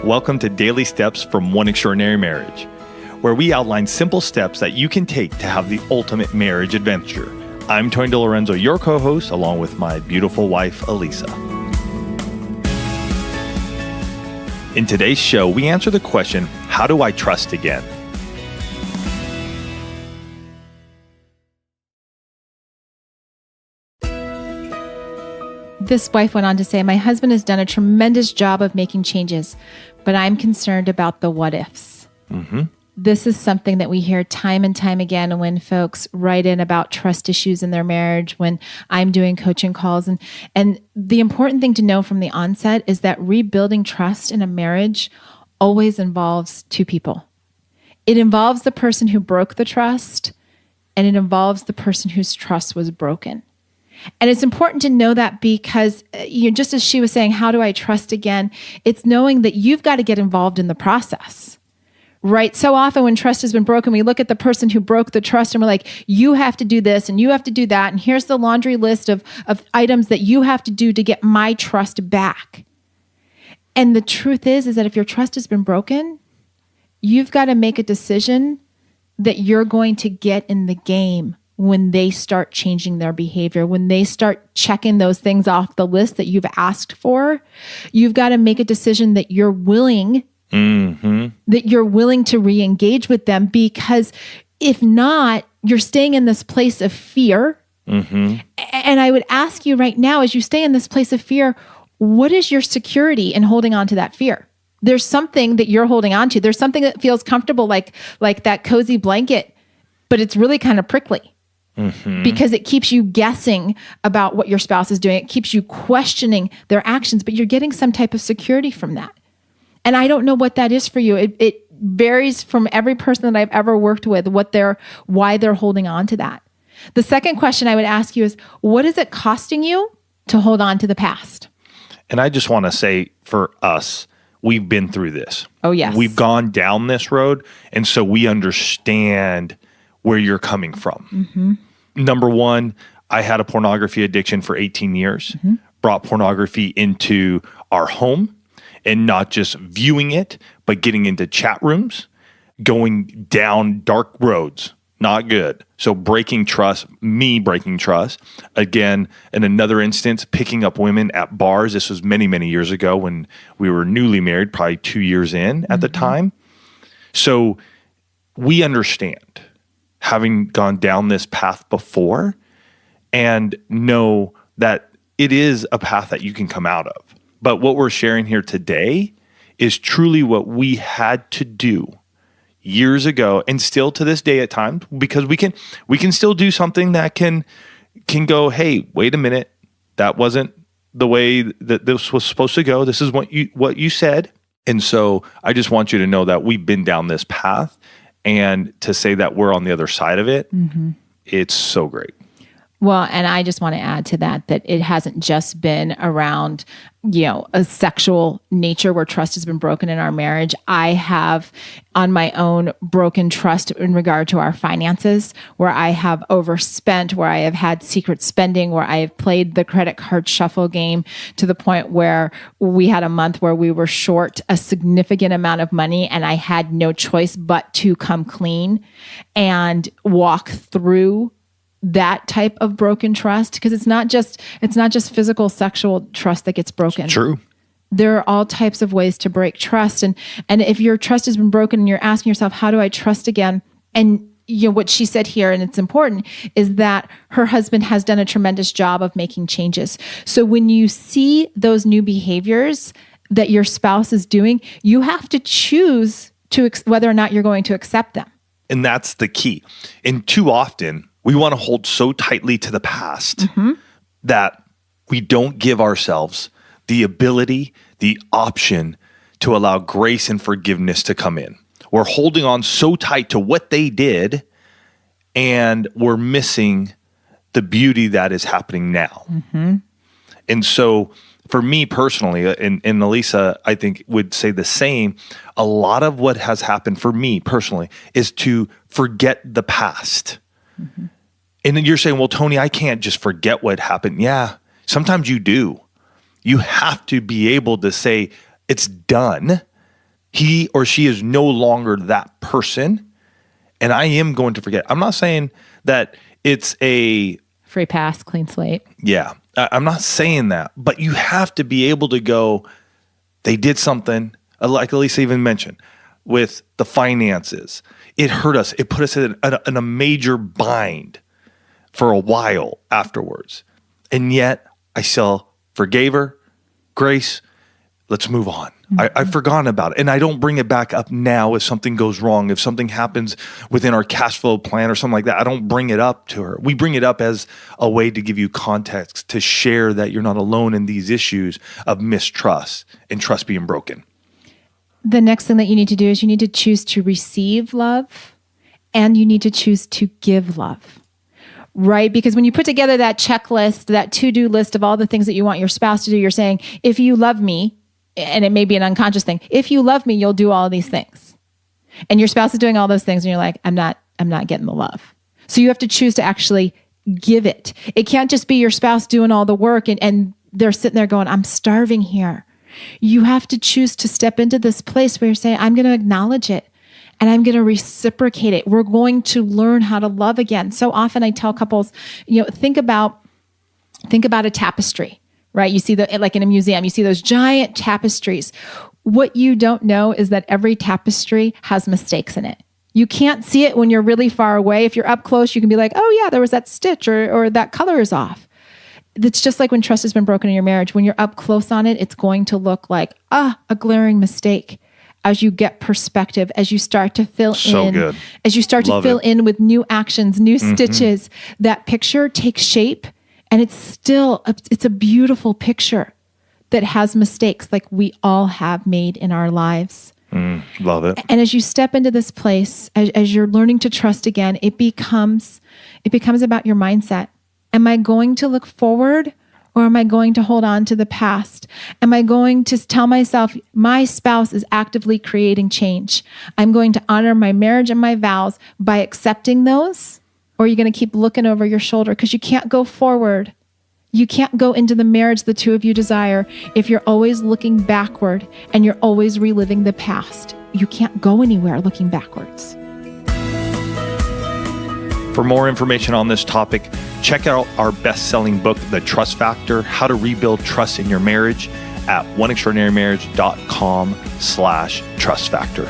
Welcome to Daily Steps from One Extraordinary Marriage, where we outline simple steps that you can take to have the ultimate marriage adventure. I'm Tony DeLorenzo, your co-host, along with my beautiful wife, Elisa. In today's show, we answer the question, how do I trust again? This wife went on to say, my husband has done a tremendous job of making changes, but I'm concerned about the what ifs. Mm-hmm. This is something that we hear time and time again when folks write in about trust issues in their marriage, when I'm doing coaching calls. And the important thing to know from the onset is that rebuilding trust in a marriage always involves two people. It involves the person who broke the trust, and it involves the person whose trust was broken. And it's important to know that because just as she was saying, how do I trust again? It's knowing that you've got to get involved in the process, right? So often when trust has been broken, we look at the person who broke the trust and we're like, you have to do this and you have to do that. And here's the laundry list of items that you have to do to get my trust back. And the truth is that if your trust has been broken, you've got to make a decision that you're going to get in the game when they start changing their behavior, when they start checking those things off the list that you've asked for. You've got to make a decision that you're willing, to re-engage with them, because if not, you're staying in this place of fear. Mm-hmm. And I would ask you right now, as you stay in this place of fear, what is your security in holding on to that fear? There's something that you're holding on to. There's something that feels comfortable, like that cozy blanket, but it's really kind of prickly. Mm-hmm. Because it keeps you guessing about what your spouse is doing. It keeps you questioning their actions, but you're getting some type of security from that. And I don't know what that is for you. It varies from every person that I've ever worked with, why they're holding on to that. The second question I would ask you is, what is it costing you to hold on to the past? And I just want to say, for us, we've been through this. Oh, yes. We've gone down this road, and so we understand where you're coming from. Mm-hmm. Number one, I had a pornography addiction for 18 years, brought pornography into our home, and not just viewing it, but getting into chat rooms, going down dark roads, not good. So breaking trust. Again, in another instance, picking up women at bars. This was many, many years ago when we were newly married, probably 2 years in at the time. So we understand, having gone down this path before, and know that it is a path that you can come out of. But what we're sharing here today is truly what we had to do years ago, and still to this day at times, because we can still do something that can go, hey, wait a minute, that wasn't the way that this was supposed to go. This is what you said. And so I just want you to know that we've been down this path. And to say that we're on the other side of it, It's so great. Well, and I just want to add to that it hasn't just been around, a sexual nature where trust has been broken in our marriage. I have on my own broken trust in regard to our finances, where I have overspent, where I have had secret spending, where I have played the credit card shuffle game to the point where we had a month where we were short a significant amount of money, and I had no choice but to come clean and walk through that type of broken trust, because it's not just physical sexual trust that gets broken. It's true. There are all types of ways to break trust. And if your trust has been broken and you're asking yourself, how do I trust again? And what she said here, and it's important, is that her husband has done a tremendous job of making changes. So when you see those new behaviors that your spouse is doing, you have to choose whether or not you're going to accept them. And that's the key. And too often, we want to hold so tightly to the past that we don't give ourselves the ability, the option to allow grace and forgiveness to come in. We're holding on so tight to what they did, and we're missing the beauty that is happening now. Mm-hmm. And so for me personally, and Elisa, I think would say the same, a lot of what has happened for me personally is to forget the past. Mm-hmm. And then you're saying, well, Tony, I can't just forget what happened. Yeah, sometimes you do. You have to be able to say, it's done. He or she is no longer that person, and I am going to forget. I'm not saying that it's a free pass, clean slate. Yeah, I'm not saying that, but you have to be able to go, they did something, like Elisa even mentioned, with the finances. It hurt us. It put us in a major bind for a while afterwards. And yet I still forgave her, grace, let's move on. I've forgotten about it. And I don't bring it back up now if something goes wrong, if something happens within our cash flow plan or something like that. I don't bring it up to her. We bring it up as a way to give you context, to share that you're not alone in these issues of mistrust and trust being broken. The next thing that you need to do is you need to choose to receive love, and you need to choose to give love. Right? Because when you put together that checklist, that to-do list of all the things that you want your spouse to do, you're saying, if you love me, and it may be an unconscious thing, if you love me, you'll do all of these things. And your spouse is doing all those things and you're like, I'm not getting the love. So you have to choose to actually give it. It can't just be your spouse doing all the work and they're sitting there going, I'm starving here. You have to choose to step into this place where you're saying, I'm going to acknowledge it. And I'm going to reciprocate it. We're going to learn how to love again. So often I tell couples, think about a tapestry, right? You see like in a museum, you see those giant tapestries. What you don't know is that every tapestry has mistakes in it. You can't see it when you're really far away. If you're up close, you can be like, oh yeah, there was that stitch or that color is off. It's just like when trust has been broken in your marriage. When you're up close on it, it's going to look like a glaring mistake. As you get perspective, as you start to fill in, as you start to fill in with new actions, new stitches, that picture takes shape, and it's a beautiful picture that has mistakes like we all have made in our lives. Love it. And as you step into this place, as you're learning to trust again, it becomes about your mindset. Am I going to look forward? Or am I going to hold on to the past? Am I going to tell myself my spouse is actively creating change? I'm going to honor my marriage and my vows by accepting those? Or are you going to keep looking over your shoulder? Because you can't go forward. You can't go into the marriage the two of you desire if you're always looking backward and you're always reliving the past. You can't go anywhere looking backwards. For more information on this topic, check out our best-selling book, The Trust Factor, How to Rebuild Trust in Your Marriage at oneextraordinarymarriage.com/trust factor.